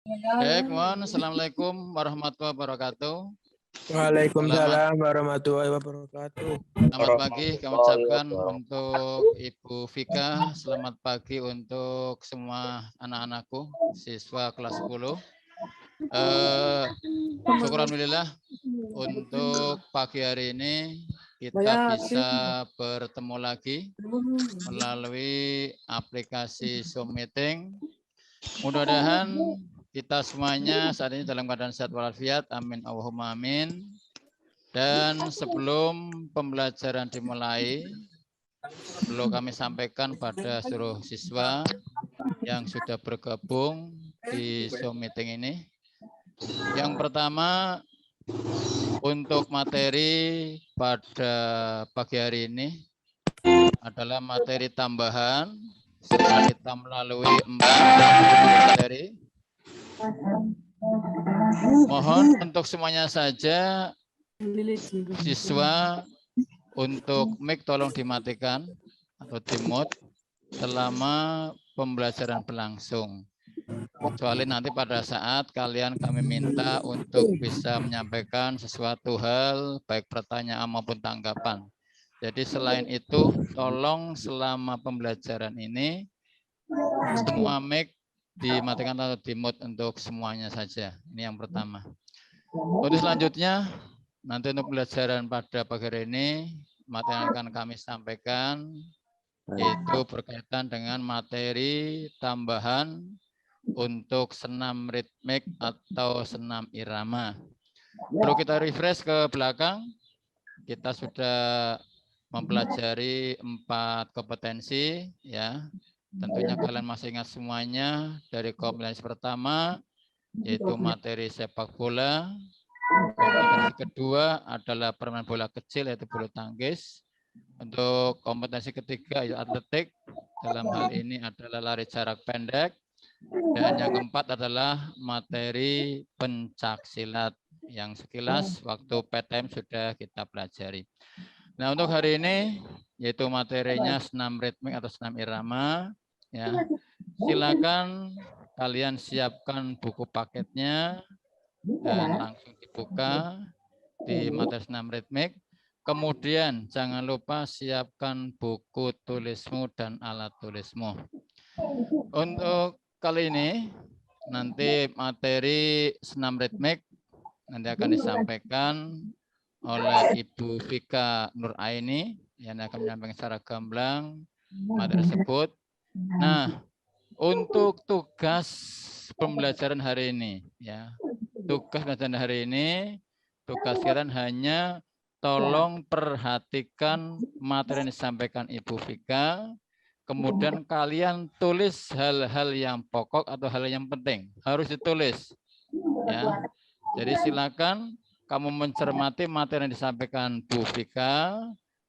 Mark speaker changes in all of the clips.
Speaker 1: Baik, mohon Assalamualaikum warahmatullahi wabarakatuh.
Speaker 2: Waalaikumsalam warahmatullahi wabarakatuh.
Speaker 1: Selamat pagi kami ucapkan untuk Ibu Vika. Selamat pagi untuk semua anak-anakku, siswa kelas 10. Syukur alhamdulillah untuk pagi hari ini kita bisa bertemu lagi melalui aplikasi Zoom Meeting. Mudah-mudahan kita semuanya saat ini dalam keadaan sehat walafiat. Amin Allahumma amin. Dan sebelum pembelajaran dimulai, perlu kami sampaikan pada seluruh siswa yang sudah bergabung di Zoom meeting ini. Yang pertama, untuk materi pada pagi hari ini adalah materi tambahan setelah kita melalui 4 materi. Mohon untuk semuanya saja siswa untuk mic tolong dimatikan atau di-mute selama pembelajaran berlangsung. Kecuali nanti pada saat kalian kami minta untuk bisa menyampaikan sesuatu hal, baik pertanyaan maupun tanggapan. Jadi selain itu, tolong selama pembelajaran ini, semua mic dimatikan atau di-mute untuk semuanya saja. Ini yang pertama. Untuk selanjutnya, nanti untuk pembelajaran pada pagi hari ini, materi yang akan kami sampaikan yaitu berkaitan dengan materi tambahan untuk senam ritmik atau senam irama. Perlu kita refresh ke belakang, kita sudah mempelajari 4 kompetensi, ya. Tentunya kalian masih ingat semuanya dari kompetensi pertama, yaitu materi sepak bola. Kompetensi kedua adalah permainan bola kecil, yaitu bulu tangkis. Untuk kompetensi ketiga yaitu atletik, dalam hal ini adalah lari jarak pendek. Dan yang keempat adalah materi pencak silat yang sekilas waktu PTM sudah kita pelajari. Nah, untuk hari ini yaitu materinya senam ritmik atau senam irama, ya. Silakan kalian siapkan buku paketnya dan langsung dibuka di materi senam ritmik. Kemudian jangan lupa siapkan buku tulismu dan alat tulismu. Untuk kali ini nanti materi senam ritmik nanti akan disampaikan oleh Ibu Vika Nuraini yang akan menyampaikan secara gamblang materi tersebut. Nah, untuk tugas pembelajaran hari ini, ya, tugas pembelajaran hari ini, tugas kalian hanya tolong perhatikan materi yang disampaikan Ibu Vika, kemudian kalian tulis hal-hal yang pokok atau hal yang penting, harus ditulis, ya. Jadi silakan kamu mencermati materi yang disampaikan Bu Vika,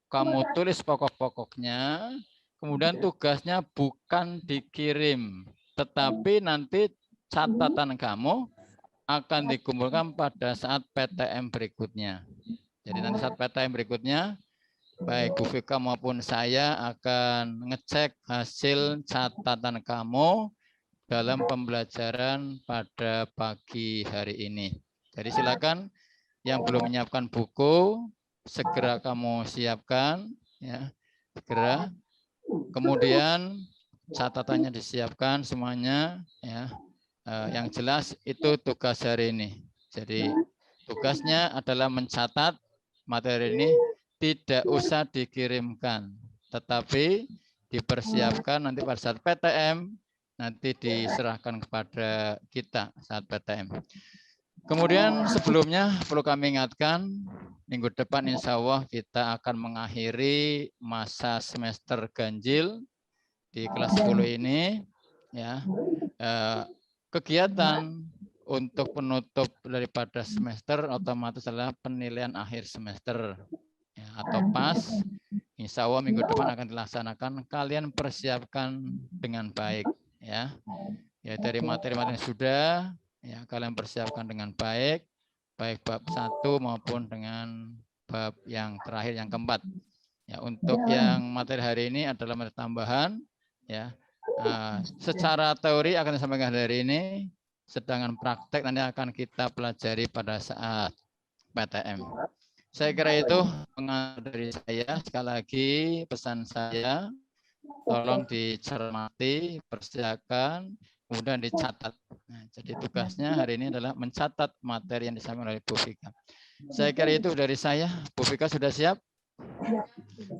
Speaker 1: kamu tulis pokok-pokoknya. Kemudian tugasnya bukan dikirim, tetapi nanti catatan kamu akan dikumpulkan pada saat PTM berikutnya. Jadi nanti saat PTM berikutnya, baik Bu Vika maupun saya akan ngecek hasil catatan kamu dalam pembelajaran pada pagi hari ini. Jadi silakan yang belum menyiapkan buku, segera kamu siapkan, ya, segera. Kemudian catatannya disiapkan semuanya, ya. Yang jelas itu tugas hari ini. Jadi tugasnya adalah mencatat materi ini, tidak usah dikirimkan, tetapi dipersiapkan nanti pada saat PTM, nanti diserahkan kepada kita saat PTM. Kemudian sebelumnya perlu kami ingatkan, minggu depan insya Allah kita akan mengakhiri masa semester ganjil di kelas 10 ini, ya. Kegiatan untuk penutup daripada semester otomatis adalah penilaian akhir semester, ya, atau PAS. Insya Allah minggu depan akan dilaksanakan. Kalian persiapkan dengan baik, ya. Ya, dari materi-materi yang sudah, ya, kalian persiapkan dengan baik, baik bab 1 maupun dengan bab yang terakhir, yang keempat. Ya, untuk yang materi hari ini adalah materi tambahan, ya. Secara teori akan disampaikan hari ini, sedangkan praktek nanti akan kita pelajari pada saat PTM. Saya kira itu pengantar dari saya. Sekali lagi pesan saya, tolong dicermati, persiapkan, kemudian dicatat. Nah, jadi tugasnya hari ini adalah mencatat materi yang disampaikan oleh Bu Vika. Saya kira itu dari saya. Bu Vika sudah siap?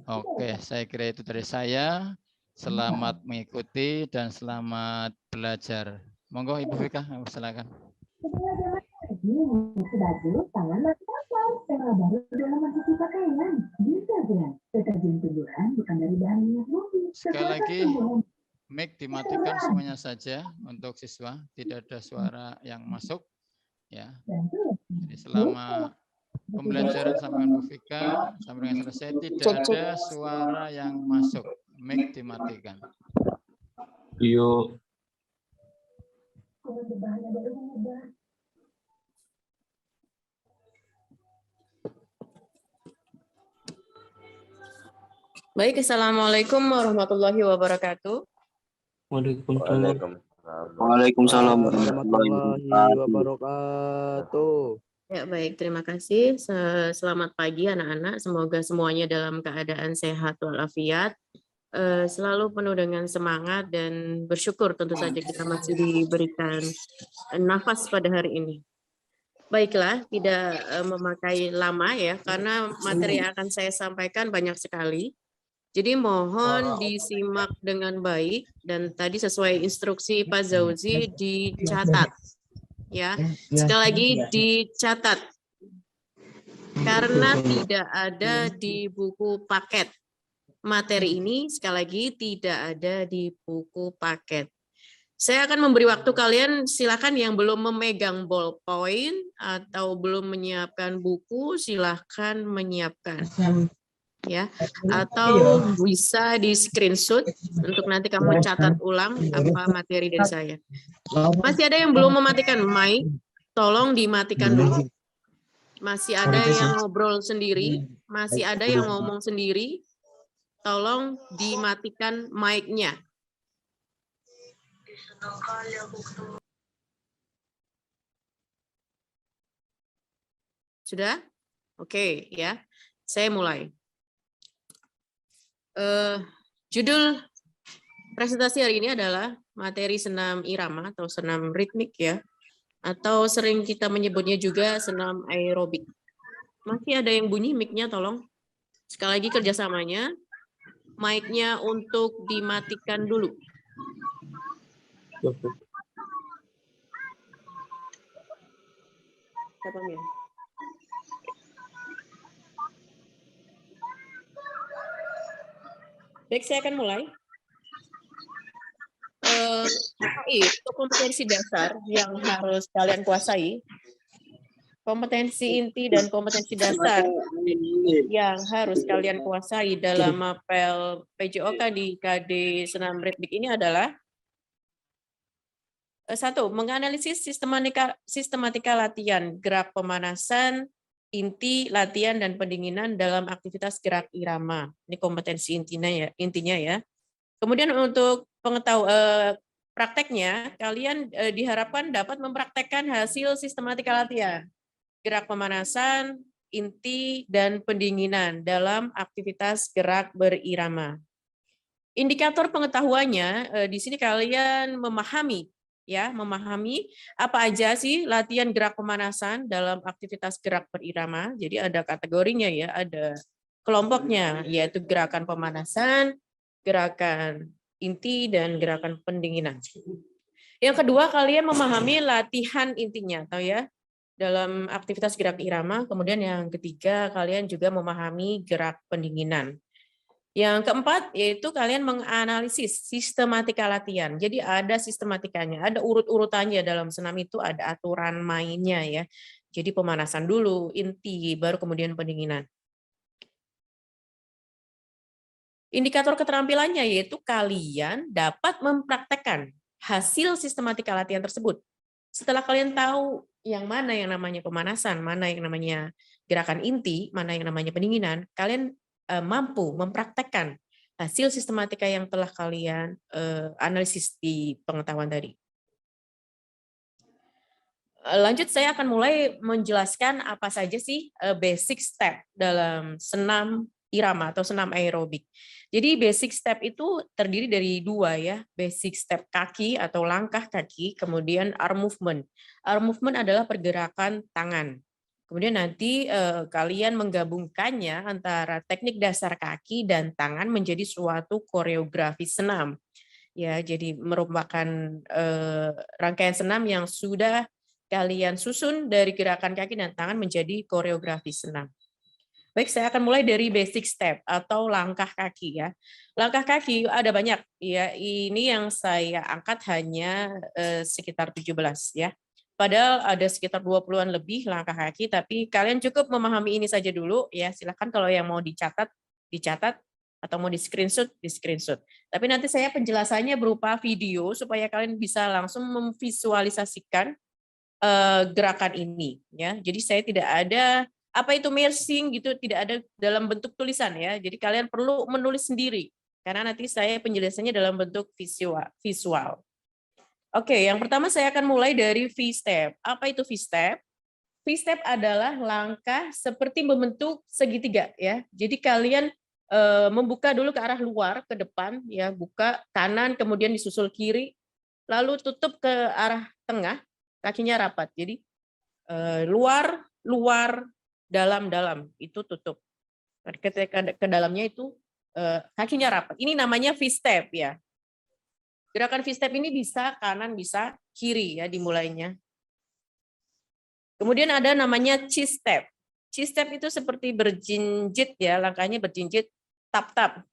Speaker 1: Oke, saya kira itu dari saya. Selamat mengikuti dan selamat belajar. Monggo Ibu Vika, silakan.
Speaker 3: Baju, tangan masih kotor, setelah baru dalam mencuci pakaian. Bisa jelas, deterjen tumbuhan bukan dari bahan minyak bumi.
Speaker 1: Sekali lagi, mic dimatikan semuanya saja untuk siswa, tidak ada suara yang masuk. Ya, jadi selama pembelajaran sampai dengan Bu Vika, sampai dengan selesai tidak ada suara yang masuk, mic dimatikan.
Speaker 4: Yuk.
Speaker 5: Baik, Assalamualaikum warahmatullahi wabarakatuh.
Speaker 4: Waalaikumsalam
Speaker 2: warahmatullahi wabarakatuh.
Speaker 5: Ya, baik, terima kasih. Selamat pagi anak-anak. Semoga semuanya dalam keadaan sehat walafiat. Selalu penuh dengan semangat dan bersyukur tentu saja kita masih diberikan nafas pada hari ini. Baiklah, tidak memakai lama ya, karena materi yang akan saya sampaikan banyak sekali. Jadi mohon disimak dengan baik dan tadi sesuai instruksi Pak Zauzi dicatat. Ya, sekali lagi dicatat. Karena tidak ada di buku paket. Materi ini sekali lagi tidak ada di buku paket. Saya akan memberi waktu kalian, silakan yang belum memegang ballpoint atau belum menyiapkan buku, silakan menyiapkan. Ya, atau bisa di screenshot untuk nanti kamu catat ulang apa materi dari saya. Masih ada yang belum mematikan mic, tolong dimatikan dulu. Masih ada yang ngobrol sendiri, masih ada yang ngomong sendiri, tolong dimatikan mic-nya. Sudah? Oke, ya. Saya mulai. Judul presentasi hari ini adalah materi senam irama atau senam ritmik ya, atau sering kita menyebutnya juga senam aerobik. Masih ada yang bunyi mic-nya, tolong. Sekali lagi kerjasamanya, mic-nya untuk dimatikan dulu. Baik, saya akan mulai. Untuk kompetensi dasar yang harus kalian kuasai, kompetensi inti dan kompetensi dasar yang harus kalian kuasai dalam mapel PJOK di KD Senam Ritmik ini adalah 1. Menganalisis sistematika latihan, gerak pemanasan, inti, latihan, dan pendinginan dalam aktivitas gerak irama. Ini kompetensi intinya ya. Kemudian untuk prakteknya, kalian diharapkan dapat mempraktekkan hasil sistematika latihan, gerak pemanasan, inti, dan pendinginan dalam aktivitas gerak berirama. Indikator pengetahuannya, di sini kalian memahami apa aja sih latihan gerak pemanasan dalam aktivitas gerak berirama. Jadi ada kategorinya ya, ada kelompoknya, yaitu gerakan pemanasan, gerakan inti, dan gerakan pendinginan. Yang kedua, kalian memahami latihan intinya, tahu ya, dalam aktivitas gerak irama. Kemudian yang ketiga, kalian juga memahami gerak pendinginan. Yang keempat, yaitu kalian menganalisis sistematika latihan. Jadi ada sistematikanya, ada urut-urutannya dalam senam itu, ada aturan mainnya ya. Jadi pemanasan dulu, inti, baru kemudian pendinginan. Indikator keterampilannya yaitu kalian dapat mempraktekkan hasil sistematika latihan tersebut. Setelah kalian tahu yang mana yang namanya pemanasan, mana yang namanya gerakan inti, mana yang namanya pendinginan, kalian mampu mempraktekkan hasil sistematika yang telah kalian analisis di pengetahuan tadi. Lanjut, saya akan mulai menjelaskan apa saja sih basic step dalam senam irama atau senam aerobik. Jadi basic step itu terdiri dari dua ya, basic step kaki atau langkah kaki, kemudian arm movement. Arm movement adalah pergerakan tangan. Kemudian nanti kalian menggabungkannya antara teknik dasar kaki dan tangan menjadi suatu koreografi senam. Ya, jadi merupakan rangkaian senam yang sudah kalian susun dari gerakan kaki dan tangan menjadi koreografi senam. Baik, saya akan mulai dari basic step atau langkah kaki ya. Langkah kaki ada banyak ya. Ini yang saya angkat hanya sekitar 17 ya. Padahal ada sekitar 20-an lebih langkah kaki, tapi kalian cukup memahami ini saja dulu ya. Silakan kalau yang mau dicatat, dicatat, atau mau di-screenshot, di-screenshot. Tapi nanti saya penjelasannya berupa video supaya kalian bisa langsung memvisualisasikan gerakan ini ya. Jadi saya tidak ada apa itu mersing gitu, tidak ada dalam bentuk tulisan ya. Jadi kalian perlu menulis sendiri karena nanti saya penjelasannya dalam bentuk visual. Oke, yang pertama saya akan mulai dari V-step. Apa itu V-step? V-step adalah langkah seperti membentuk segitiga ya. Jadi kalian membuka dulu ke arah luar, ke depan ya, buka kanan kemudian disusul kiri, lalu tutup ke arah tengah. Kakinya rapat. Jadi luar, luar, dalam, dalam. Itu tutup. Ketika ke dalamnya itu kakinya rapat. Ini namanya V-step ya. Gerakan V-step ini bisa kanan, bisa kiri ya dimulainya. Kemudian ada namanya C-step. C-step itu seperti berjinjit ya, langkahnya berjinjit, tap-tap.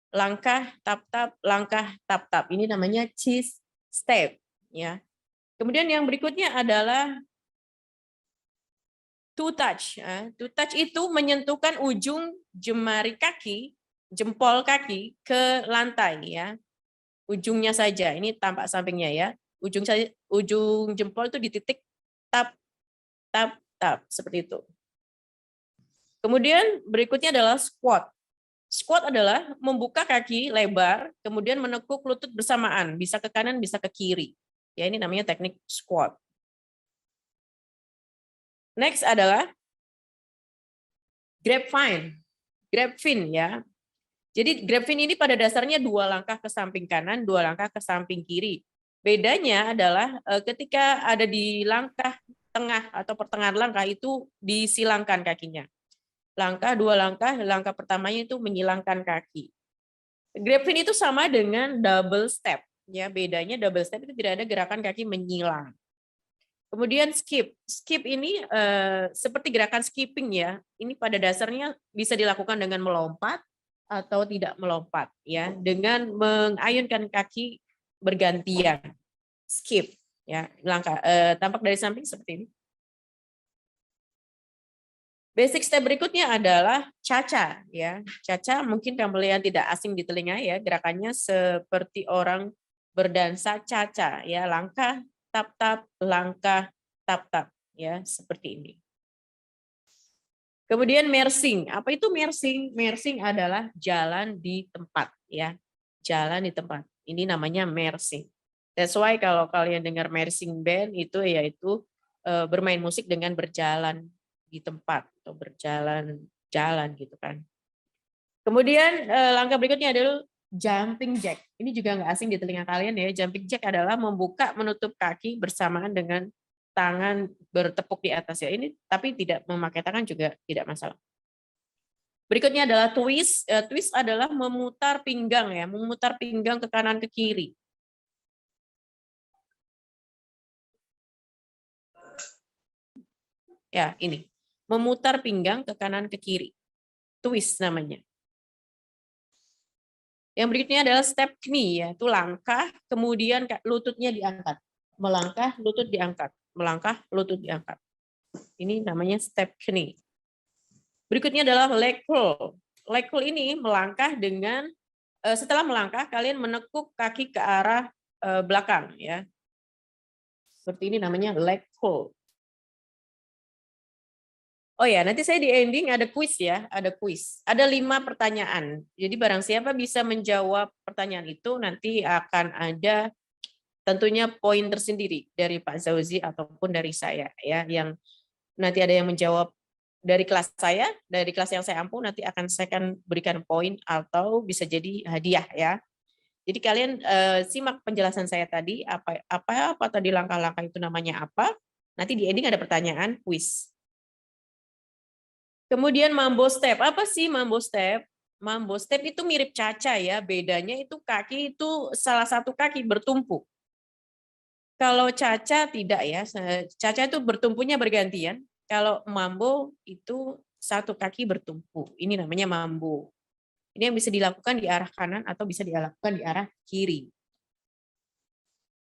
Speaker 5: Langkah, tap-tap, langkah, tap-tap. Ini namanya C-step ya. Kemudian yang berikutnya adalah to touch. To touch itu menyentuhkan ujung jemari kaki, jempol kaki ke lantai ya. Ujungnya saja. Ini tampak sampingnya ya. Ujung jempol itu di titik tap tap tap seperti itu. Kemudian berikutnya adalah squat. Squat adalah membuka kaki lebar, kemudian menekuk lutut bersamaan, bisa ke kanan, bisa ke kiri. Ya, ini namanya teknik squat. Next adalah grapevine. Grapevine ya. Jadi grapevine ini pada dasarnya 2 langkah ke samping kanan, 2 langkah ke samping kiri. Bedanya adalah ketika ada di langkah tengah atau pertengahan langkah itu disilangkan kakinya. Langkah 2 langkah, langkah pertamanya itu menyilangkan kaki. Grapevine itu sama dengan double step. Ya, bedanya double step itu tidak ada gerakan kaki menyilang. Kemudian skip. Skip ini seperti gerakan skipping ya. Ini pada dasarnya bisa dilakukan dengan melompat atau tidak melompat ya, dengan mengayunkan kaki bergantian. Skip ya. Langkah tampak dari samping seperti ini. Basic step berikutnya adalah cha-cha ya. Cha-cha mungkin kalian tidak asing di telinga ya, gerakannya seperti orang berdansa cha-cha ya, langkah tap-tap, langkah tap-tap ya, seperti ini. Kemudian mersing. Apa itu mersing? Mersing adalah jalan di tempat ya. Jalan di tempat. Ini namanya mersing. That's why kalau kalian dengar mersing band itu yaitu bermain musik dengan berjalan di tempat atau berjalan-jalan gitu kan. Kemudian langkah berikutnya adalah jumping jack. Ini juga nggak asing di telinga kalian ya. Jumping jack adalah membuka menutup kaki bersamaan dengan tangan bertepuk di atas ya. Ini tapi tidak memakai tangan juga tidak masalah. Berikutnya adalah twist. Twist adalah memutar pinggang ya, memutar pinggang ke kanan ke kiri. Ya, ini. Memutar pinggang ke kanan ke kiri. Twist namanya. Yang berikutnya adalah step knee, yaitu langkah, kemudian lututnya diangkat. Melangkah, lutut diangkat. Melangkah, lutut diangkat. Ini namanya step knee. Berikutnya adalah leg pull. Leg pull ini melangkah dengan, setelah melangkah, kalian menekuk kaki ke arah belakang. Ya. Seperti ini namanya leg pull. Oh ya, nanti saya di ending ada kuis ya, ada kuis. Ada 5 pertanyaan. Jadi barang siapa bisa menjawab pertanyaan itu, nanti akan ada tentunya poin tersendiri dari Pak Zauzi ataupun dari saya ya, yang nanti ada yang menjawab dari kelas saya, dari kelas yang saya ampu nanti saya akan berikan poin atau bisa jadi hadiah ya. Jadi kalian simak penjelasan saya tadi, apa tadi langkah-langkah itu namanya apa. Nanti di ending ada pertanyaan kuis. Kemudian mambo step. Apa sih mambo step? Mambo step itu mirip caca ya, bedanya itu kaki itu salah satu kaki bertumpu. Kalau caca tidak ya, caca itu bertumpunya bergantian. Kalau mambo itu satu kaki bertumpu. Ini namanya mambo. Ini yang bisa dilakukan di arah kanan atau bisa dilakukan di arah kiri.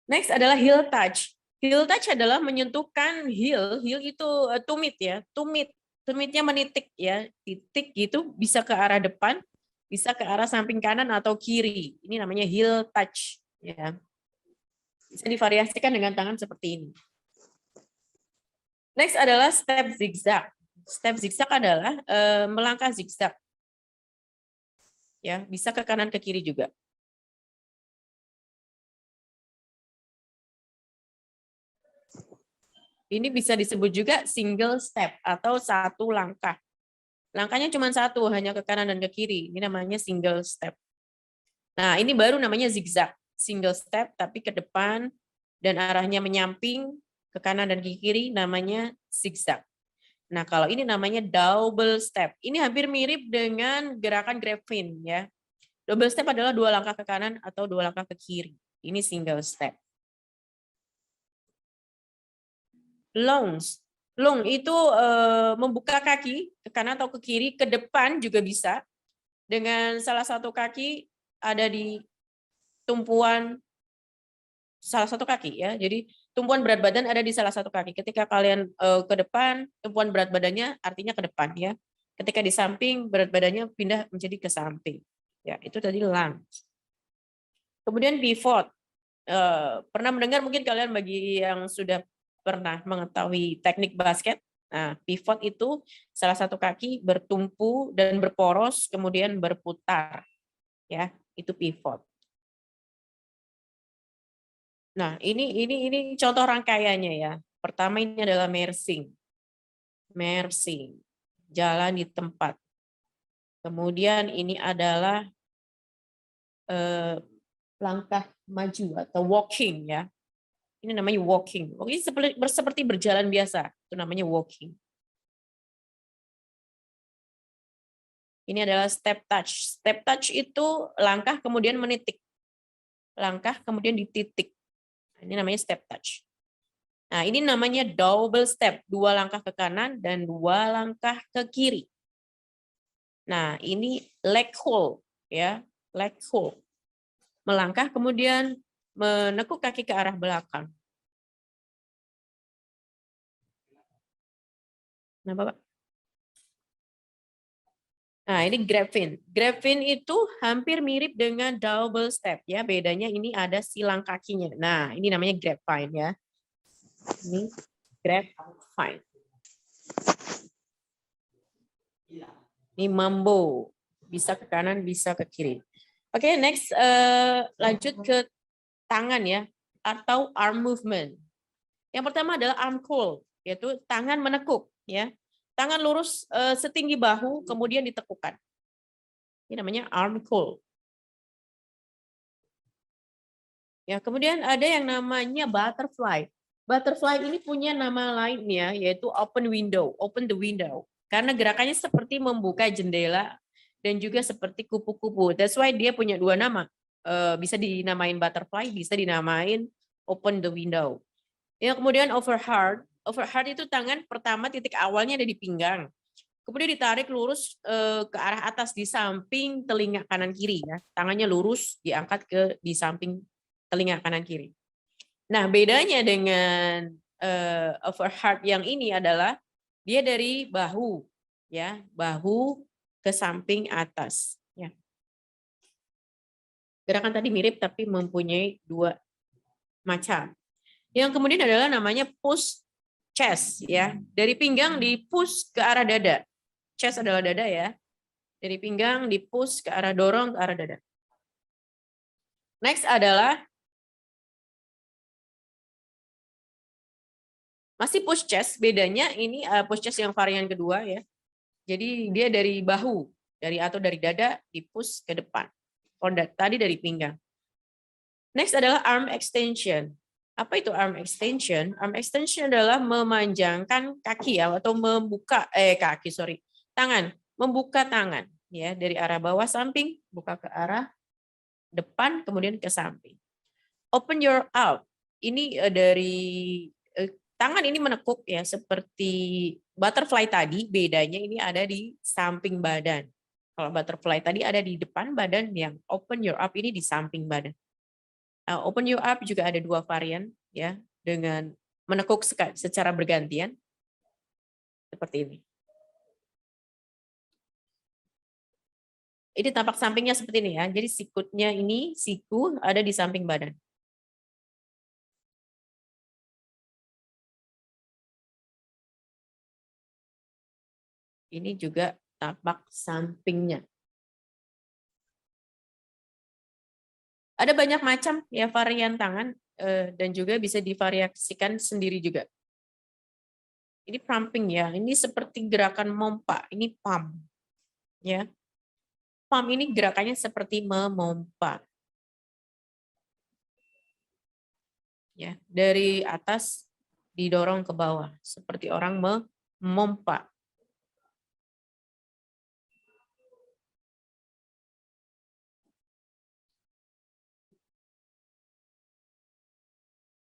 Speaker 5: Next adalah heel touch. Heel touch adalah menyentuhkan heel itu tumit ya, tumitnya menitik ya, titik gitu bisa ke arah depan, bisa ke arah samping kanan atau kiri. Ini namanya heel touch ya. Bisa divariasikan dengan tangan seperti ini. Next adalah step zigzag. Step zigzag adalah melangkah zigzag. Ya, bisa ke kanan ke kiri juga. Ini bisa disebut juga single step atau satu langkah. Langkahnya cuma satu, hanya ke kanan dan ke kiri. Ini namanya single step. Nah, ini baru namanya zigzag. Single step tapi ke depan dan arahnya menyamping ke kanan dan ke kiri namanya zigzag. Nah, kalau ini namanya double step. Ini hampir mirip dengan gerakan Grapevine ya. Double step adalah 2 langkah ke kanan atau 2 langkah ke kiri. Ini single step. Lunge. Lunge itu membuka kaki ke kanan atau ke kiri, ke depan juga bisa. Dengan salah satu kaki ada di tumpuan salah satu kaki ya. Jadi tumpuan berat badan ada di salah satu kaki. Ketika kalian ke depan, tumpuan berat badannya artinya ke depan ya. Ketika di samping, berat badannya pindah menjadi ke samping. Ya, itu tadi lunge. Kemudian pivot. Pernah mendengar mungkin kalian bagi yang sudah pernah mengetahui teknik basket. Nah, pivot itu salah satu kaki bertumpu dan berporos kemudian berputar. Ya, itu pivot. Nah, ini contoh rangkaiannya ya. Pertama ini adalah mersing. Mersing. Jalan di tempat. Kemudian ini adalah langkah maju atau walking ya. Ini namanya walking. Walking seperti berjalan biasa. Itu namanya walking. Ini adalah step touch. Step touch itu langkah kemudian menitik. Langkah kemudian dititik. Ini namanya step touch. Nah, ini namanya double step. 2 langkah ke kanan dan 2 langkah ke kiri. Nah, ini leg hold ya, leg hold. Melangkah kemudian menekuk kaki ke arah belakang. Nah, Bapak. Nah, ini Grapevine. Grapevine itu hampir mirip dengan double step ya. Bedanya ini ada silang kakinya. Nah, ini namanya Grapevine ya. Ini Grapevine. Ini mambo. Bisa ke kanan, bisa ke kiri. Oke, next lanjut ke tangan ya, atau arm movement. Yang pertama adalah arm curl, yaitu tangan menekuk ya. Tangan lurus setinggi bahu, kemudian ditekukan. Ini namanya arm curl. Ya, kemudian ada yang namanya butterfly. Butterfly ini punya nama lain ya, yaitu open window, open the window. Karena gerakannya seperti membuka jendela dan juga seperti kupu-kupu. That's why dia punya 2 nama. Bisa dinamain butterfly, bisa dinamain open the window. Ya, kemudian overhand. Overhand itu tangan pertama titik awalnya ada di pinggang. Kemudian ditarik lurus ke arah atas di samping telinga kanan kiri ya. Tangannya lurus diangkat di samping telinga kanan kiri. Nah, bedanya dengan overhand yang ini adalah dia dari bahu ya, bahu ke samping atas ya. Gerakan tadi mirip tapi mempunyai 2 macam. Yang kemudian adalah namanya push chest ya. Dari pinggang di push ke arah dada. Chest adalah dada ya. Dari pinggang di push ke arah dorong ke arah dada. Next adalah Masih push chest, bedanya ini push chest yang varian kedua ya. Jadi dia dari bahu, atau dari dada di push ke depan. Kalau tadi dari pinggang. Next adalah arm extension. Apa itu arm extension? Arm extension adalah memanjangkan kaki ya, atau membuka tangan, membuka tangan ya dari arah bawah samping, buka ke arah depan, kemudian ke samping. Open your arm. Ini dari tangan ini menekuk ya seperti butterfly tadi, bedanya ini ada di samping badan. Kalau butterfly tadi ada di depan badan, yang open your up ini di samping badan. Open your up juga ada dua varian ya, dengan menekuk secara bergantian seperti ini. Ini tampak sampingnya seperti ini ya. Jadi sikutnya ini, siku ada di samping badan. Ini juga tampak sampingnya. Ada banyak macam ya varian tangan dan juga bisa divariasikan sendiri juga. Ini pumping ya, ini seperti gerakan mompa, ini pump. Ya. Pump ini gerakannya seperti memompa. Ya, dari atas didorong ke bawah seperti orang memompa.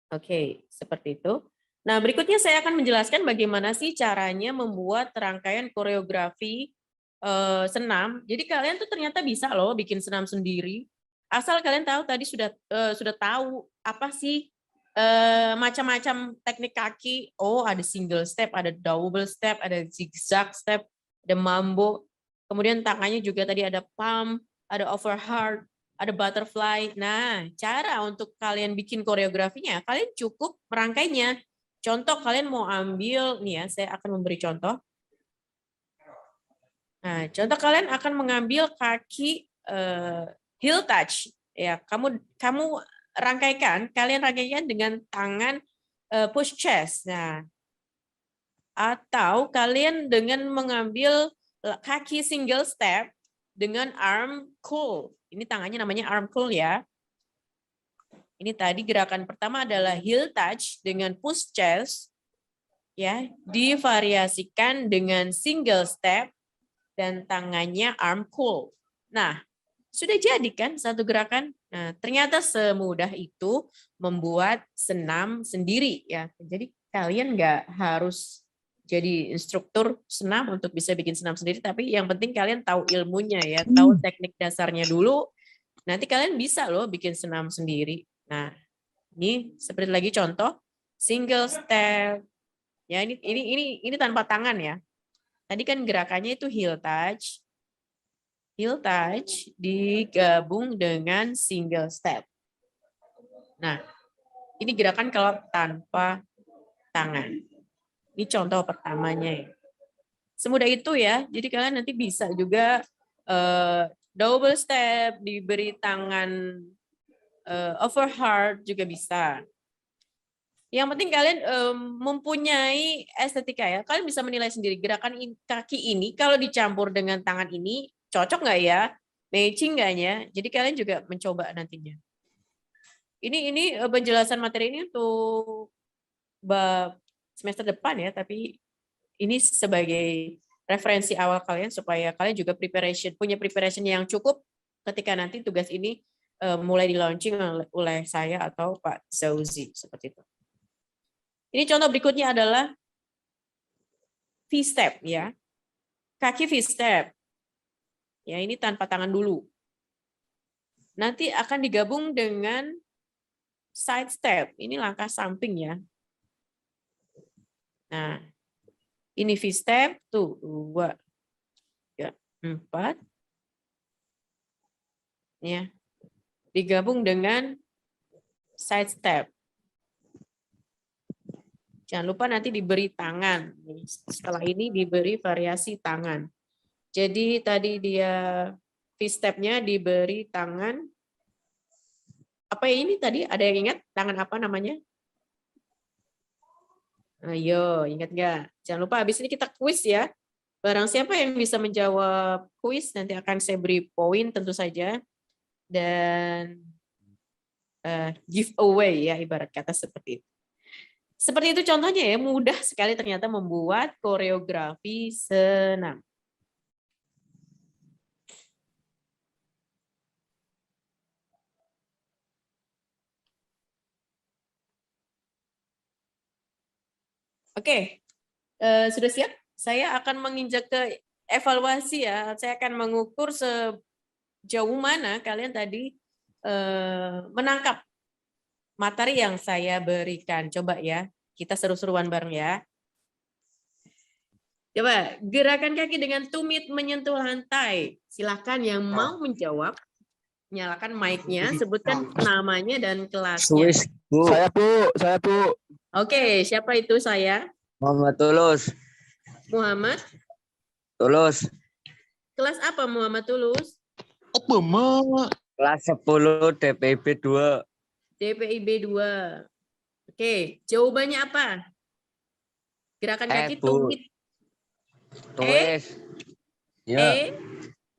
Speaker 5: Oke, seperti itu. Nah, berikutnya saya akan menjelaskan bagaimana sih caranya membuat rangkaian koreografi senam. Jadi kalian tuh ternyata bisa loh bikin senam sendiri. Asal kalian tahu tadi sudah tahu apa sih macam-macam teknik kaki. Oh, ada single step, ada double step, ada zigzag step, ada mambo. Kemudian tangannya juga tadi ada palm, ada overhand, ada butterfly. Nah, cara untuk kalian bikin koreografinya, kalian cukup merangkainya. Contoh kalian mau ambil, nih ya, saya akan memberi contoh. Nah, contoh kalian akan mengambil kaki heel touch. Ya, kamu kalian rangkaikan dengan tangan push chest. Nah, atau kalian dengan mengambil kaki single step dengan arm curl. Ini tangannya namanya arm curl ya. Ini tadi gerakan pertama adalah heel touch dengan push chest. Ya, divariasikan dengan single step dan tangannya arm curl. Nah, sudah jadi kan satu gerakan? Nah, ternyata semudah itu membuat senam sendiri ya. Jadi kalian nggak harus jadi instruktur senam untuk bisa bikin senam sendiri, tapi yang penting kalian tahu ilmunya ya, tahu teknik dasarnya dulu. Nanti kalian bisa loh bikin senam sendiri. Nah, ini seperti lagi contoh single step. Ya, ini tanpa tangan ya. Tadi kan gerakannya itu heel touch. Heel touch digabung dengan single step. Nah, ini gerakan kalau tanpa tangan. Ini contoh pertamanya. Semudah itu ya. Jadi kalian nanti bisa juga double step, diberi tangan overhand juga bisa. Yang penting kalian mempunyai estetika ya. Kalian bisa menilai sendiri gerakan kaki ini kalau dicampur dengan tangan ini cocok nggak ya? Matching nggak ya? Jadi kalian juga mencoba nantinya. Ini penjelasan materi ini untuk bab semester depan ya, tapi ini sebagai referensi awal kalian supaya kalian juga punya preparation yang cukup ketika nanti tugas ini mulai di launching oleh saya atau Pak Zauzi seperti itu. Ini contoh berikutnya adalah V-step ya. Kaki V-step. Ya, ini tanpa tangan dulu. Nanti akan digabung dengan side step. Ini langkah samping ya. Nah, ini V-step, tuh 2, 3, 4. Ya. Digabung dengan side step. Jangan lupa nanti diberi tangan. Setelah ini diberi variasi tangan. Jadi tadi dia V-step-nya diberi tangan. Apa ini tadi? Ada yang ingat? Tangan apa namanya? Ayo, ingat nggak? Jangan lupa habis ini kita kuis ya. Barang siapa yang bisa menjawab kuis nanti akan saya beri poin tentu saja. Dan giveaway ya, ibarat kata seperti itu. Seperti itu contohnya ya, mudah sekali ternyata membuat koreografi senam. Oke, sudah siap? Saya akan menginjak ke evaluasi ya. Saya akan mengukur sejauh mana kalian tadi menangkap materi yang saya berikan. Coba ya, kita seru-seruan bareng ya. Coba, gerakan kaki dengan tumit menyentuh lantai. Silakan yang mau menjawab, nyalakan mic-nya, sebutkan namanya dan kelasnya.
Speaker 4: Bu.
Speaker 2: Saya Bu.
Speaker 5: Oke, siapa itu saya?
Speaker 4: Muhammad Tulus.
Speaker 5: Muhammad.
Speaker 4: Tulus.
Speaker 5: Kelas apa Muhammad Tulus?
Speaker 2: Apa, Mak?
Speaker 4: Kelas 10 DPIB 2.
Speaker 5: DPIB 2. Oke, jawabannya apa? Gerakan kaki
Speaker 4: Bu.
Speaker 5: tumit.
Speaker 4: Tulis. Ya.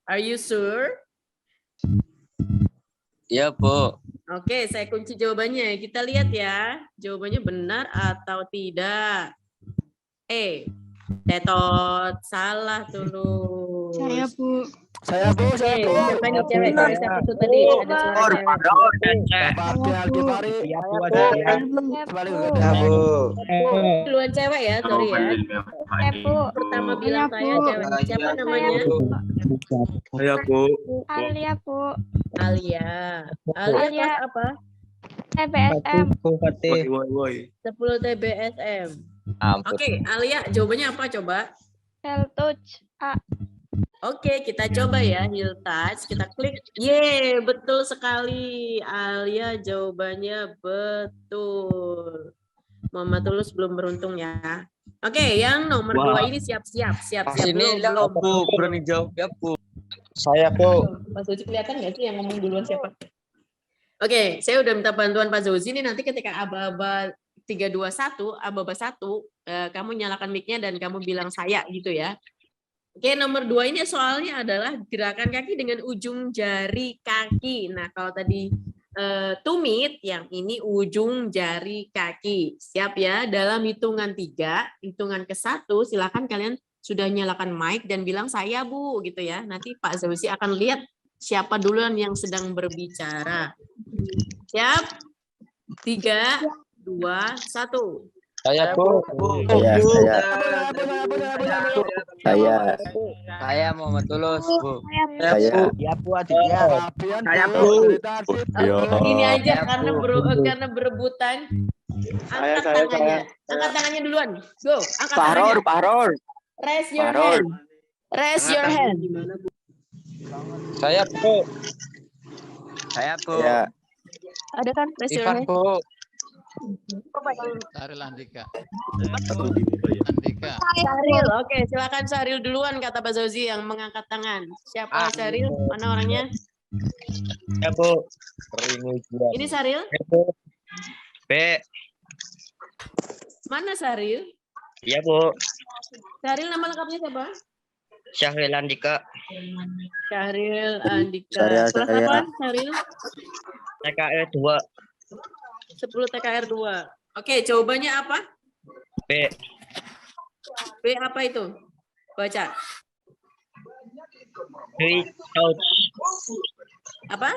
Speaker 5: Are you sure?
Speaker 4: Ya, Bu.
Speaker 5: Oke, saya kunci jawabannya. Kita lihat ya, jawabannya benar atau tidak. Tetot, salah Tulus.
Speaker 6: Saya Bu.
Speaker 2: Saya Bu.
Speaker 5: Oke, siapa nih cewek? Cewek siapa tuh tadi? Ada suara cewek.
Speaker 2: Ya Bu.
Speaker 5: Duluan cewek ya, sorry ya.
Speaker 6: Saya Bu.
Speaker 5: Pertama bilang saya cewek. Siapa namanya?
Speaker 4: Saya, Bu.
Speaker 6: Alia Bu.
Speaker 5: Alia. Alia kelas apa?
Speaker 6: TBSM.
Speaker 5: 10 TBSM.
Speaker 4: Ampun.
Speaker 5: Oke, Alia, jawabannya apa coba?
Speaker 6: Cell touch. A.
Speaker 5: Oke, kita coba ya, heel touch. Kita klik. Yeay, betul sekali. Alia jawabannya betul. Muhammad Tulus belum beruntung ya. Oke, yang nomor 2 ini siap-siap. Siap-siap
Speaker 4: Ini
Speaker 5: belum?
Speaker 4: Bu, berani jawab ya, Bu.
Speaker 2: Saya Bu.
Speaker 5: Pak Zozi kelihatan nggak sih yang ngomong duluan siapa? Oke, saya udah minta bantuan Pak Zozi ini nanti ketika aba-aba 321, aba-aba 1, kamu nyalakan mic-nya dan kamu bilang saya gitu ya. Oke, nomor 2 ini soalnya adalah gerakan kaki dengan ujung jari kaki. Nah, kalau tadi tumit, yang ini ujung jari kaki. Siap ya? Dalam hitungan 3, hitungan ke-1, silakan kalian sudah nyalakan mic dan bilang saya Bu gitu ya. Nanti Pak Zozi akan lihat siapa duluan yang sedang berbicara. Siap? 3, 2, 1.
Speaker 4: Saya, Bu. Saya Muhammad Tulus, Bu.
Speaker 2: Ya Bu Aditya. Saya Bu.
Speaker 5: Ini aja karena berebutan. Angkat tangannya. Angkat tangannya duluan. Go, angkat tangannya.
Speaker 4: Pahror.
Speaker 5: Raise your hand. Raise your hand.
Speaker 4: Saya, Bu. Saya, Bu.
Speaker 5: Ada kan raise your
Speaker 4: Ivan,
Speaker 5: hand?
Speaker 4: Bu.
Speaker 1: Saril Andika. Andika.
Speaker 5: Saril, oke, silakan Saril duluan kata Pak Zozi yang mengangkat tangan. Siapa Saril? Mana orangnya?
Speaker 4: Ya, Bu.
Speaker 5: Ini Saril?
Speaker 4: B.
Speaker 5: Mana Saril?
Speaker 4: Ya, Bu.
Speaker 5: Saril nama lengkapnya siapa?
Speaker 4: Syahril Andika.
Speaker 5: Syahril Andika. Kelas apa Saril?
Speaker 4: TKE 2.
Speaker 5: 10 TKR 2. Oke, jawabannya apa?
Speaker 4: B.
Speaker 5: B apa itu? Baca.
Speaker 4: Touch.
Speaker 5: Apa?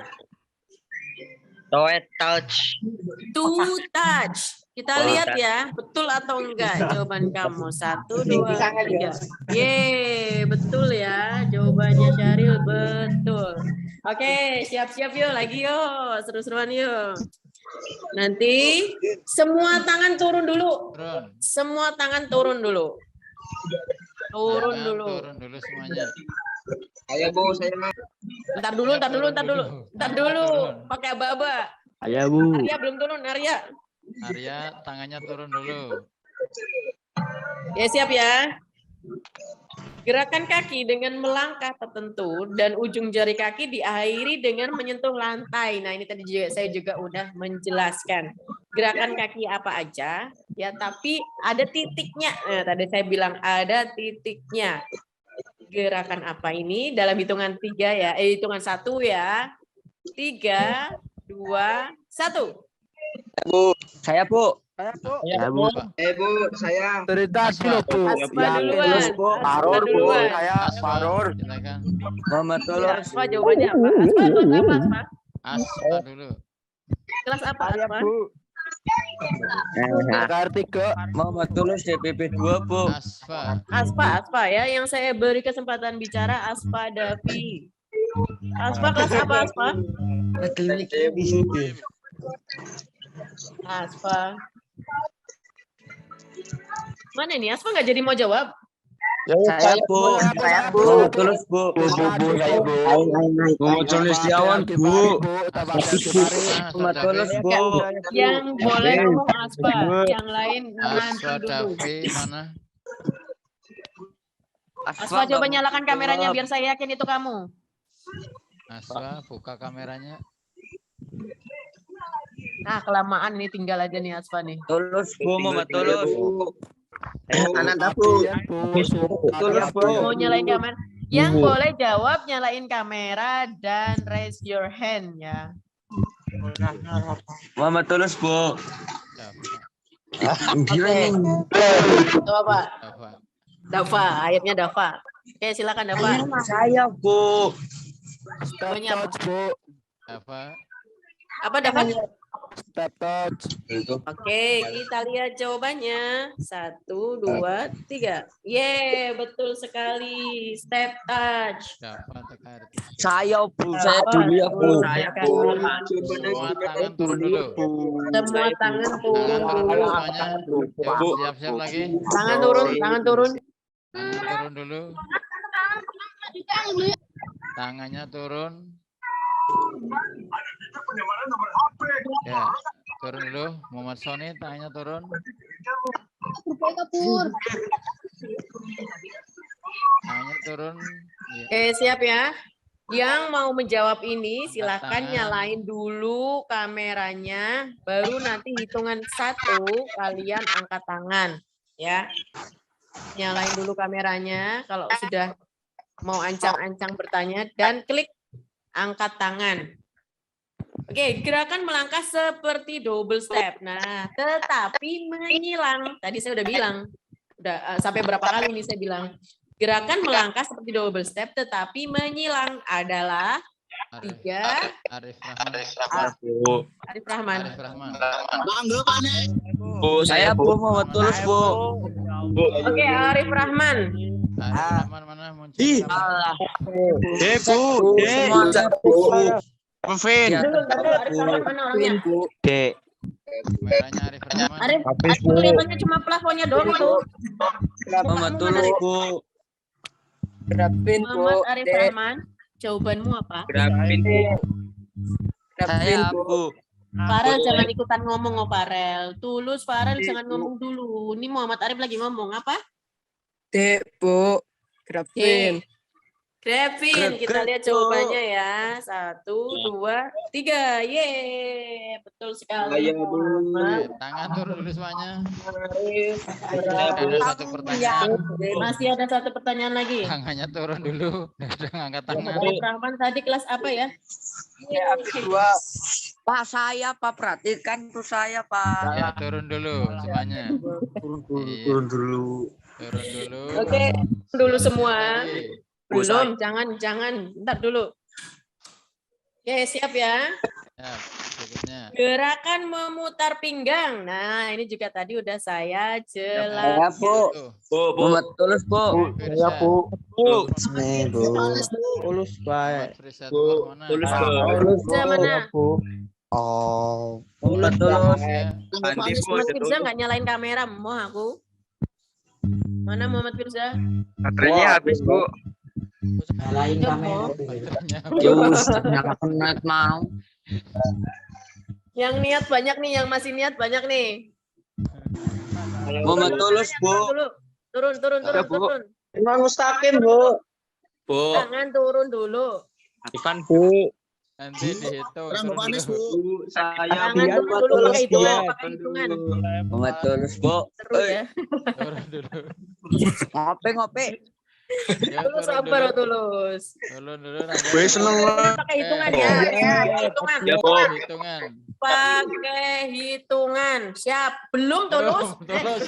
Speaker 4: Touch.
Speaker 5: To touch. Kita lihat ya, betul atau enggak jawaban kamu. 1, 2, 3. Yeay, betul ya. Jawabannya Syahril betul. Oke, siap-siap yuk, lagi yuk. Seru-seruan yuk. Nanti semua tangan turun dulu.
Speaker 1: Turun.
Speaker 5: Semua tangan turun dulu. Turun
Speaker 1: Jangan
Speaker 5: dulu.
Speaker 1: Turun dulu semuanya.
Speaker 4: Saya, Bu. Saya mau.
Speaker 5: Ntar dulu. Pakai aba-aba.
Speaker 2: Saya Bu.
Speaker 5: Arya belum turun, Arya.
Speaker 1: Arya, tangannya turun dulu.
Speaker 5: Ya siap ya. Gerakan kaki dengan melangkah tertentu dan ujung jari kaki diakhiri dengan menyentuh lantai. Nah ini tadi saya juga udah menjelaskan. Gerakan kaki apa aja Ya, tapi ada titiknya. Nah, tadi saya bilang ada titiknya. Gerakan apa ini? Dalam hitungan 3 ya. Hitungan 1 ya. 3, 2, 1.
Speaker 2: Saya, Bu.
Speaker 4: Ya,
Speaker 2: Bu.
Speaker 4: Bu, saya.
Speaker 2: Cerita dulu, Bu.
Speaker 5: Asma
Speaker 2: Yakin
Speaker 5: duluan.
Speaker 2: terus, Bu.
Speaker 5: Asma
Speaker 2: Marur, Bu.
Speaker 5: duluan.
Speaker 2: Saya
Speaker 1: Asfa,
Speaker 2: Marur.
Speaker 1: silakan.
Speaker 2: Muhammad
Speaker 5: Ya,
Speaker 2: Tulus.
Speaker 5: Asma jawabannya apa? Asma kelas apa, Asma?
Speaker 1: Asfa dulu.
Speaker 5: Kelas apa,
Speaker 2: Saya,
Speaker 5: Asma?
Speaker 2: Bu. PKR 3. Muhammad Tulus DPP 2, Bu.
Speaker 1: Asfa.
Speaker 5: Aspa ya. Yang saya beri kesempatan bicara Aspa Davi. Aspa kelas apa, Aspa? Aspa. Mana nih? Aspa nggak jadi mau jawab?
Speaker 2: Saya, Bu. Saya, Bu. Muhammad Tulus, Bu. Bu, saya, Bu. Muhammad Tulus Setiawan, Bu. Muhammad Tulus, Bu.
Speaker 5: Yang boleh ngomong Aspa, yang lain nanti
Speaker 1: Asfa
Speaker 5: dulu.
Speaker 1: Davi mana?
Speaker 5: Aspa coba nyalakan kameranya biar saya yakin itu kamu.
Speaker 1: Asfa buka kameranya.
Speaker 5: Nah, kelamaan ini tinggal aja nih Aspa nih.
Speaker 2: Tulus, Bu. Muhammad Tulus.
Speaker 4: Anak Bu.
Speaker 2: Tulus, Bu.
Speaker 5: Mau nyalain kamera? Yang boleh jawab nyalain kamera dan raise your hand ya.
Speaker 2: Muhammad Tulus, Bu.
Speaker 5: Itu apa?
Speaker 1: Dafa.
Speaker 5: Dafa, ayatnya Dafa. Oke, silakan Dafa.
Speaker 2: Saya, Bu.
Speaker 5: Jawabannya apa?
Speaker 1: Dafa.
Speaker 5: Apa Dafa?
Speaker 2: Step touch.
Speaker 5: Oke, kita lihat jawabannya. 1, 2, 3. Yeay, betul sekali. Step touch.
Speaker 1: Dafa TKR.
Speaker 2: Saya, Bu. Saya dulu ya, Bu.
Speaker 1: Semua tangan turun dulu.
Speaker 5: Semua tangan turun
Speaker 1: Tangan turun
Speaker 5: dulu.
Speaker 1: dulu semuanya. Siap-siap lagi.
Speaker 5: Tangan turun, tangan turun.
Speaker 1: Tangan turun dulu. Tangannya turun. Ya, turun dulu. Muhammad Sony, tangannya turun. Tangannya turun. Ya.
Speaker 5: Oke, siap ya. Yang mau menjawab ini silakan
Speaker 1: Tangan.
Speaker 5: nyalain dulu kameranya, baru nanti hitungan 1 kalian angkat tangan ya. Nyalain dulu kameranya kalau sudah mau ancang-ancang bertanya dan klik angkat tangan. Oke, gerakan melangkah seperti double step. Nah, tetapi menyilang. Tadi saya udah bilang, sampai berapa kali ini saya bilang. Gerakan melangkah seperti double step, tetapi menyilang adalah 3.
Speaker 1: Arif Rahman.
Speaker 5: Arif Rahman.
Speaker 1: Arif Rahman.
Speaker 2: Bu, saya, Bu. Muhammad Tulus, Bu.
Speaker 5: Oke, Arif Rahman.
Speaker 1: Arif Rahman mana muncul?
Speaker 2: Ih,
Speaker 1: kamera?
Speaker 2: Bu. Semuanya, Bu. Pevin.
Speaker 5: Dulu, Arif Rahman mana orangnya?
Speaker 2: Dek.
Speaker 1: Kameranya Arif Rahman.
Speaker 5: Arif kelihatannya cuma plafonnya doang itu.
Speaker 2: Muhammad Tulus, Bu.
Speaker 5: Muhammad Arif Rahman, jawabanmu apa?
Speaker 2: Saya, Bu.
Speaker 5: Farel jangan ikutan ngomong, oh Farel. Tulus, Farel jangan ngomong dulu. Ini Muhammad Arif lagi ngomong apa?
Speaker 7: Bu.
Speaker 5: Grafin. Grafin, kita lihat jawabannya ya. 1, 2, 3. Yeay, betul sekali. Muhammad
Speaker 1: Tangan turun dulu semuanya.
Speaker 5: Arif
Speaker 1: Ada satu pertanyaan.
Speaker 5: Masih ada satu pertanyaan lagi.
Speaker 1: Tangannya turun dulu. Udah ngangkat tangan.
Speaker 5: Arif Rahman tadi kelas apa ya?
Speaker 7: Pak saya, Pak perhatikan tuh saya, Pak.
Speaker 1: Ya, turun dulu semuanya. Turun dulu. Turun dulu.
Speaker 5: Oke, dulu semua.
Speaker 1: Oke.
Speaker 5: Belum, jangan. Bentar dulu. Oke, siap ya.
Speaker 1: Ya, berikutnya.
Speaker 5: Gerakan memutar pinggang. Nah, ini juga tadi udah saya
Speaker 2: Saya,
Speaker 5: jelaskan.
Speaker 2: Bu. Muhammad Tulus, Bu.
Speaker 1: Firza.
Speaker 2: Tulus, Pak.
Speaker 1: Firza tuh mana?
Speaker 5: Firza mana?
Speaker 2: Muhammad Tulus.
Speaker 1: Ya.
Speaker 5: Muhammad Firza nggak nyalain kamera, mau aku. Mana Muhammad Firza?
Speaker 4: Baterainya habis, Bu.
Speaker 5: Iya, Mo.
Speaker 1: Baterainya.
Speaker 2: mau.
Speaker 5: Yang niat banyak nih, yang masih niat banyak nih.
Speaker 2: Muhammad Tulus, Bu.
Speaker 5: Turun.
Speaker 4: Imam Mustaqim, Bu.
Speaker 2: Bu.
Speaker 5: Tangan turun dulu.
Speaker 2: Ivan, Bu.
Speaker 1: Nanti dihitung.
Speaker 8: Rambut
Speaker 1: Turun
Speaker 8: manis,
Speaker 1: dulu.
Speaker 8: Bu.
Speaker 4: Bu, saya
Speaker 5: Tangan
Speaker 2: Iya,
Speaker 5: dulu
Speaker 2: betul,
Speaker 5: pakai hitungan,
Speaker 2: iya.
Speaker 5: pakai hitungan.
Speaker 2: Muhammad Tulus, Bu.
Speaker 5: Seru ya.
Speaker 1: Turun dulu.
Speaker 7: Ngopi.
Speaker 1: Ya,
Speaker 5: Tulus
Speaker 1: turun
Speaker 5: sabar
Speaker 1: dulu.
Speaker 5: Tulus.
Speaker 1: Turun dulu. rambut.
Speaker 8: Gue seneng banget.
Speaker 5: Pakai hitungan
Speaker 1: Oke.
Speaker 5: ya.
Speaker 2: Iya.
Speaker 5: Siap, hitungan.
Speaker 4: Ya, Bu.
Speaker 1: Hitungan.
Speaker 5: Pakai hitungan. Siap. Belum Tulus?
Speaker 1: Tulus.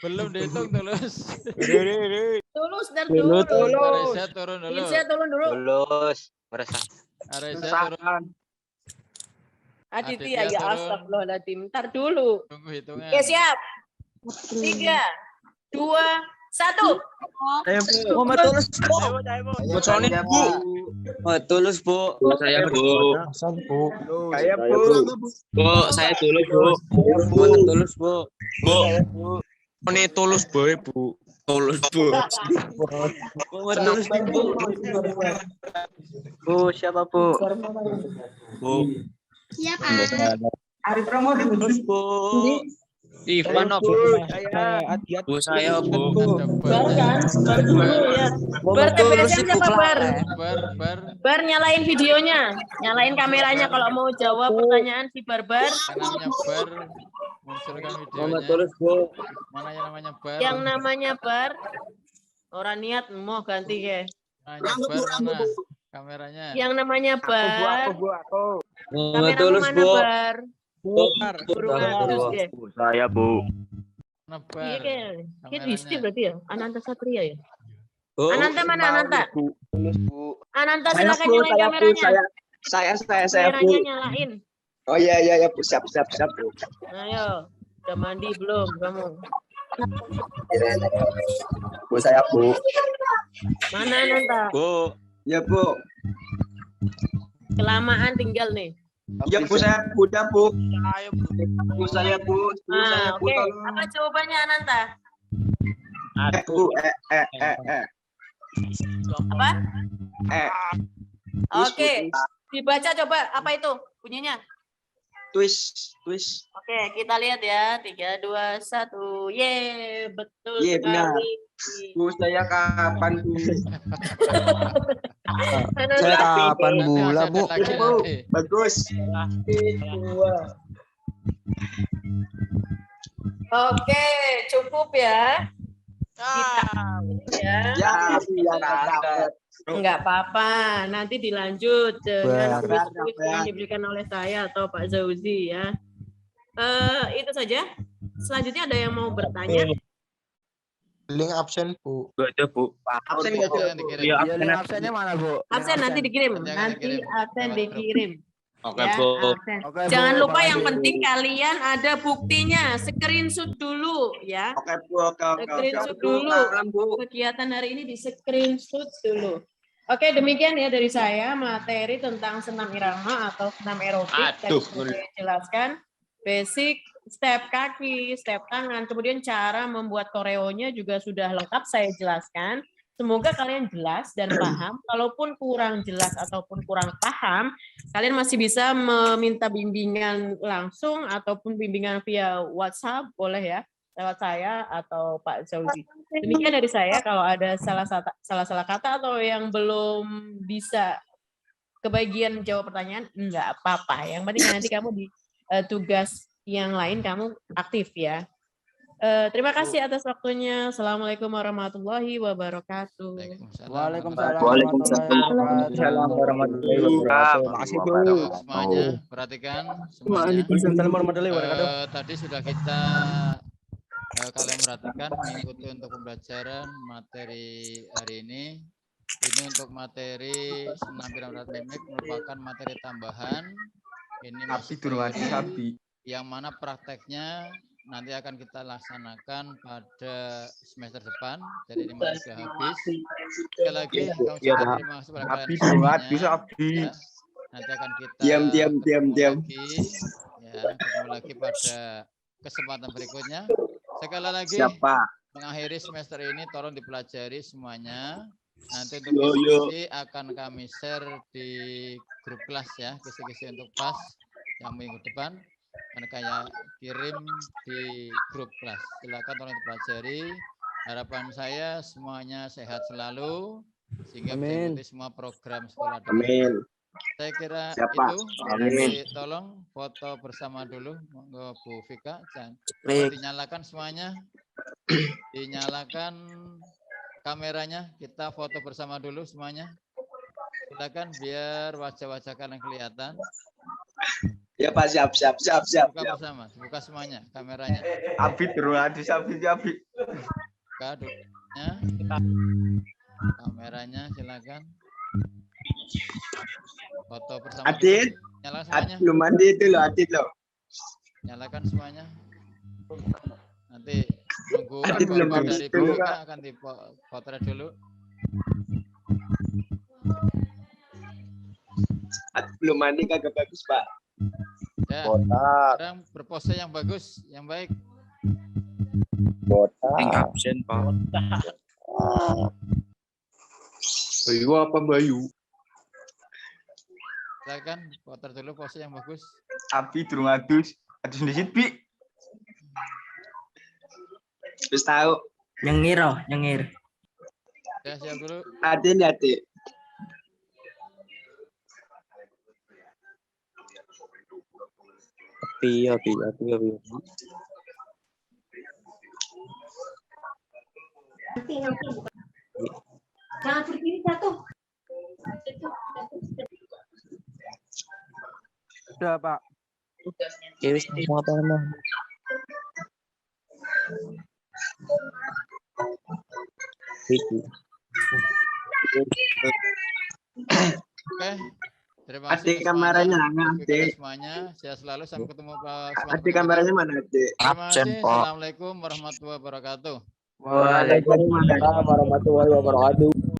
Speaker 1: Belum dihitung Tulus.
Speaker 5: Tulus dan dulu.
Speaker 1: Aresya turun dulu.
Speaker 5: Insya turun dulu.
Speaker 4: Lulus. Merasa.
Speaker 1: Aresya turun.
Speaker 5: Aditya,
Speaker 1: Aditya
Speaker 5: ya
Speaker 1: turun.
Speaker 5: astagfirullahaladzim. Ntar dulu.
Speaker 1: Tunggu hitungan.
Speaker 5: Oke, siap. 3, 2, 1.
Speaker 2: Muhammad Tulus, Bu.
Speaker 8: Bocorin, Bu.
Speaker 2: Muhammad Tulus, Bu.
Speaker 4: Saya, Bu.
Speaker 8: Saya, Bu.
Speaker 4: Bu, saya dulu, Bu.
Speaker 2: Muhammad Tulus, Bu.
Speaker 8: Ini tulus, boy, Bu.
Speaker 2: Tulus, Bu. Muhammad Tulus, Bu.
Speaker 4: Bu, siapa, Bu?
Speaker 2: Bu.
Speaker 6: Siapa?
Speaker 2: Tulus, Bu.
Speaker 4: Ivan, Bu.
Speaker 2: Bu, saya, Bu.
Speaker 5: Bar kan? Bar dulu ya. Bar TPSM siapa Bar? Bar nyalain videonya. Nyalain kameranya kalau mau jawab pertanyaan si Barbar.
Speaker 1: Namanya Bar. Munculkan
Speaker 2: Muhammad
Speaker 1: videonya.
Speaker 2: Tulus, Bu.
Speaker 1: Mana yang namanya Bar?
Speaker 5: Yang namanya Bar. Orang niat mau ganti ya.
Speaker 1: Namanya Bar mana? Kameranya.
Speaker 5: Yang namanya Bar.
Speaker 2: Muhammad
Speaker 5: Kameramu
Speaker 2: Tulus,
Speaker 5: mana
Speaker 2: Bu.
Speaker 5: Bar? Burung Agustus ya.
Speaker 4: Bu, saya, Bu.
Speaker 1: Mana
Speaker 5: Iya
Speaker 1: Bar?
Speaker 5: kayak Disti berarti ya. Ananta Satria ya.
Speaker 2: Bu.
Speaker 5: Ananta mana Ananta?
Speaker 4: Bu.
Speaker 5: Ananta
Speaker 4: Saya,
Speaker 5: silakan
Speaker 4: Bu,
Speaker 5: nyalain
Speaker 4: saya, Bu,
Speaker 5: kameranya.
Speaker 4: saya, Bu.
Speaker 5: Kameranya nyalain.
Speaker 4: Oh, iya, Bu. Siap, Bu.
Speaker 5: Ayo. Udah mandi belum kamu?
Speaker 4: Bu, saya, Bu.
Speaker 5: Mana Ananta?
Speaker 2: Bu.
Speaker 4: Ya, Bu.
Speaker 5: Kelamaan tinggal nih.
Speaker 4: Ya, Bu, saya, Bu. Bu, saya, Bu.
Speaker 5: Ah, oke. Apa jawabannya Ananta?
Speaker 4: Bu,
Speaker 5: Apa?
Speaker 4: Twist,
Speaker 5: Oke.
Speaker 4: Bu,
Speaker 5: Dibaca coba apa itu bunyinya?
Speaker 4: twist.
Speaker 5: Oke, kita lihat ya. 3, 2, 1. Ye, betul
Speaker 4: Ye, benar.
Speaker 5: sekali.
Speaker 4: Bu, saya kapan, Bu?
Speaker 8: Saya kapan
Speaker 1: Nanti
Speaker 8: bola,
Speaker 1: masih
Speaker 8: Bu?
Speaker 1: ada lagi
Speaker 4: Bu,
Speaker 1: nanti.
Speaker 4: bagus.
Speaker 5: Oke, cukup ya. Ya.
Speaker 4: Ya, Bu, ya, dapat.
Speaker 5: Enggak apa-apa, nanti dilanjut dengan
Speaker 8: Bar.
Speaker 5: kuis yang diberikan oleh saya atau Pak Zauzi ya. Itu saja. Selanjutnya ada yang mau bertanya?
Speaker 8: Link absen, Bu.
Speaker 4: Gak ada, Bu.
Speaker 1: Absen nggak, Bu?
Speaker 4: Iya,
Speaker 2: absennya mana, Bu?
Speaker 5: Absen nanti dikirim.
Speaker 1: Nanti akan
Speaker 5: Nanti
Speaker 1: dikirim
Speaker 5: absen
Speaker 1: lewat grup.
Speaker 5: dikirim.
Speaker 4: Oke,
Speaker 5: Ya,
Speaker 4: Bu.
Speaker 5: absen. Jangan lupa yang penting kalian ada buktinya. Screenshot dulu ya.
Speaker 4: Oke, Bu. Oke.
Speaker 5: Screenshot
Speaker 4: Bu,
Speaker 5: dulu.
Speaker 4: salam, Bu.
Speaker 5: Kegiatan hari ini di screenshot dulu. Oke, demikian ya dari saya materi tentang senam irama atau senam aerobik. Tadi sudah saya jelaskan basic, step kaki, step tangan, kemudian cara membuat koreonya juga sudah lengkap saya jelaskan. Semoga kalian jelas dan paham. Kalaupun kurang jelas ataupun kurang paham, kalian masih bisa meminta bimbingan langsung ataupun bimbingan via WhatsApp, boleh ya, lewat saya atau Pak Zauzi. Demikian dari saya. Kalau ada salah kata atau yang belum bisa kebagian jawab pertanyaan, enggak apa-apa. Yang penting nanti kamu di tugas yang lain kamu aktif ya. Terima kasih atas waktunya. Assalamualaikum warahmatullahi wabarakatuh.
Speaker 2: Waalaikumsalam.
Speaker 4: Waalaikumsalam warahmatullahi wabarakatuh.
Speaker 8: Makasih, Bu.
Speaker 1: Semuanya perhatikan semuanya.
Speaker 2: Waalaikumsalam warahmatullahi wabarakatuh.
Speaker 1: Tadi sudah kita kalian perhatikan mengikuti untuk pembelajaran materi hari ini. Ini untuk materi senam irama mimik merupakan materi tambahan. Ini masih teori yang mana prakteknya nanti akan kita laksanakan pada semester depan. Jadi ini masih sudah habis. Sekali lagi kami ucapkan terima kasih pada kalian semuanya. Ya, nanti akan kita ketemu lagi, ya, ketemu lagi pada kesempatan berikutnya. Sekali lagi mengakhiri semester ini tolong dipelajari semuanya. Nanti untuk kisi-kisi akan kami share di grup kelas ya, kisi-kisi untuk pas yang minggu depan akan kayak kirim di grup kelas. Silakan tolong dipelajari. Harapan saya semuanya sehat selalu, sehingga bisa
Speaker 2: Amin.
Speaker 1: mengikuti semua program sekolah.
Speaker 4: Amin.
Speaker 1: Saya kira
Speaker 4: Siap, Pak.
Speaker 1: itu.
Speaker 4: Amin.
Speaker 1: Jadi tolong foto bersama dulu, monggo Bu Vika. Coba dinyalakan semuanya, dinyalakan kameranya. Kita foto bersama dulu semuanya. Silakan biar wajah-wajah kalian kelihatan.
Speaker 4: Ya Pak, siap.
Speaker 1: Buka bersama, buka semuanya kameranya.
Speaker 4: Abi terus Abi.
Speaker 1: Buka dulunya. Kameranya silakan. Foto bersama.
Speaker 4: Adit.
Speaker 1: dulu. Nyalakan semuanya.
Speaker 4: Belum mandi itu loh, Adit loh.
Speaker 1: Nyalakan semuanya. Nanti tunggu
Speaker 4: Adit belum
Speaker 1: gambar
Speaker 4: habis
Speaker 1: dari
Speaker 4: itu,
Speaker 1: Bu
Speaker 4: Kak.
Speaker 1: Vika akan dipotret dulu.
Speaker 4: Adit belum mandi kagak bagus, Pak.
Speaker 1: Ya.
Speaker 8: Botak.
Speaker 1: Sekarang berpose yang bagus, yang baik.
Speaker 8: Botak.
Speaker 2: Absen, Pak.
Speaker 8: Bayu apa Bayu?
Speaker 1: Silakan potret dulu pose yang bagus.
Speaker 4: Abi durung adus dikit, Bi. Terus tahu.
Speaker 2: Nyengir.
Speaker 1: Ya, siap dulu.
Speaker 4: Adit ya, Adit.
Speaker 2: Iya.
Speaker 3: Jangan berdiri jatuh.
Speaker 8: Udah Pak.
Speaker 2: Wis semua apa emang?
Speaker 1: Oke. Terima
Speaker 4: Adit
Speaker 1: kasih
Speaker 4: kameranya
Speaker 1: semuanya.
Speaker 4: mana,
Speaker 1: Bu Vika dan
Speaker 4: Adit?
Speaker 1: semuanya. Sehat selalu, sampai ketemu Pak.
Speaker 4: Adit kameranya mana, Adit?
Speaker 1: Terima
Speaker 2: Absen,
Speaker 1: kasih.
Speaker 2: Pak.
Speaker 1: Assalamualaikum warahmatullahi wabarakatuh.
Speaker 4: Waalaikumsalam warahmatullahi wabarakatuh.